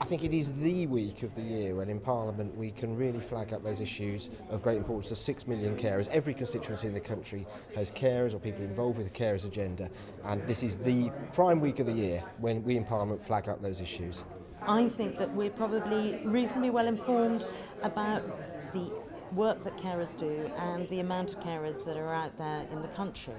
I think it is the week of the year when in Parliament we can really flag up those issues of great importance to 6 million carers. Every constituency in the country has carers or people involved with the carers agenda, and this is the prime week of the year when we in Parliament flag up those issues. I think that we're probably reasonably well informed about the work that carers do and the amount of carers that are out there in the country.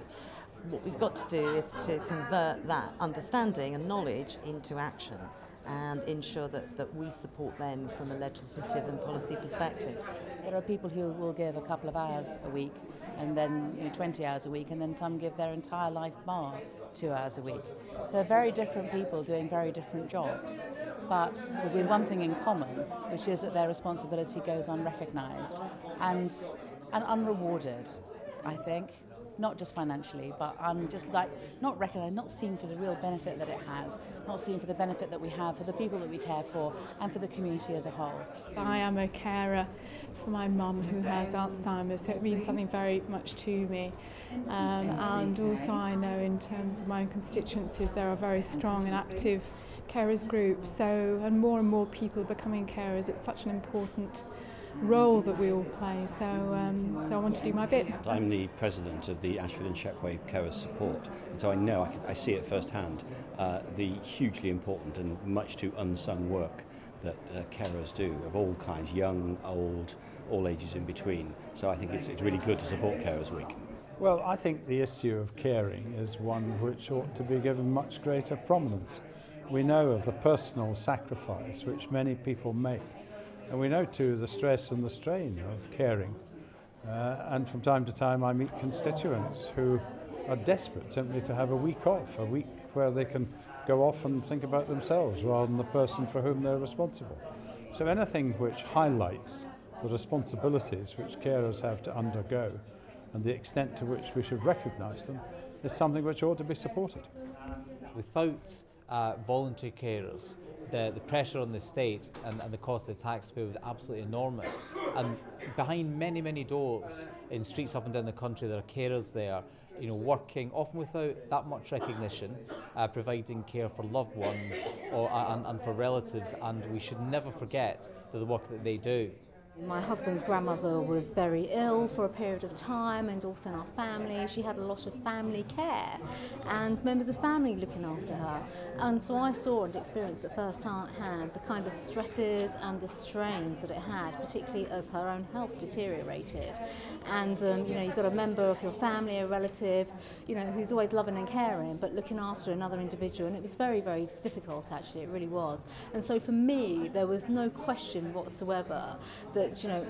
What we've got to do is to convert that understanding and knowledge into action and ensure that we support them from a legislative and policy perspective. There are people who will give a couple of hours a week and then 20 hours a week, and then some give their entire life bar 2 hours a week. So very different people doing very different jobs, but with one thing in common, which is that their responsibility goes unrecognised and unrewarded, I think. Not just financially, but just not recognised, not seen for the real benefit that it has, not seen for the benefit that we have for the people that we care for and for the community as a whole. I am a carer for my mum who has Alzheimer's, so it means something very much to me. And also I know in terms of my own constituencies there are very strong and active carers groups, and more people are becoming carers. It's such an important role that we all play, so I want to do my bit. I'm the president of the Ashford and Shepway Carers Support, and so I know, I see it firsthand, the hugely important and much too unsung work that carers do of all kinds, young, old, all ages in between. So I think it's really good to support Carers Week. Well, I think the issue of caring is one which ought to be given much greater prominence. We know of the personal sacrifice which many people make. And we know too the stress and the strain of caring. And from time to time I meet constituents who are desperate simply to have a week off, a week where they can go off and think about themselves rather than the person for whom they're responsible. So anything which highlights the responsibilities which carers have to undergo and the extent to which we should recognise them is something which ought to be supported. Without voluntary carers, the pressure on the state and the cost of the taxpayer was absolutely enormous. And behind many, many doors in streets up and down the country, there are carers there, working often without that much recognition, providing care for loved ones and for relatives. And we should never forget the work that they do. My husband's grandmother was very ill for a period of time, and also in our family she had a lot of family care and members of family looking after her, and so I saw and experienced at first hand the kind of stresses and the strains that it had, particularly as her own health deteriorated. And you've got a member of your family, a relative, who's always loving and caring but looking after another individual, and it was very, very difficult, actually, it really was. And so for me there was no question whatsoever that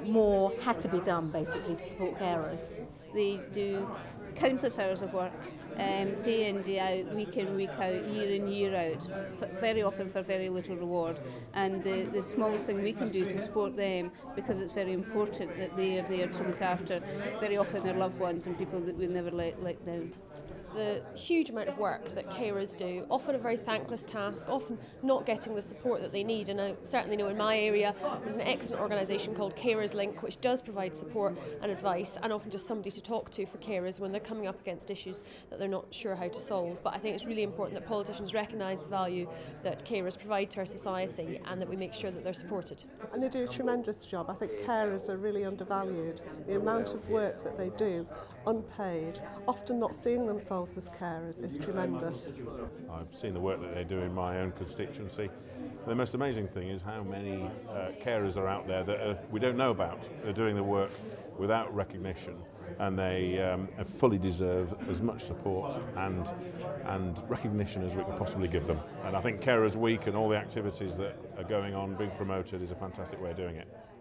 more had to be done basically to support carers. They do countless hours of work, day in, day out, week in, week out, year in, year out, very often for very little reward. And the smallest thing we can do to support them, because it's very important that they are there to look after very often their loved ones and people that we never let down. The huge amount of work that carers do, often a very thankless task, often not getting the support that they need. And I certainly know in my area there's an excellent organisation called Carers Link, which does provide support and advice and often just somebody to talk to for carers when they're coming up against issues that they're not sure how to solve. But I think it's really important that politicians recognise the value that carers provide to our society and that we make sure that they're supported. And they do a tremendous job. I think carers are really undervalued. The amount of work that they do, unpaid, often not seeing themselves as carers, is tremendous. I've seen the work that they do in my own constituency. The most amazing thing is how many carers are out there that we don't know about. They're doing the work without recognition, and they fully deserve as much support and recognition as we can possibly give them. And I think Carers Week and all the activities that are going on, being promoted, is a fantastic way of doing it.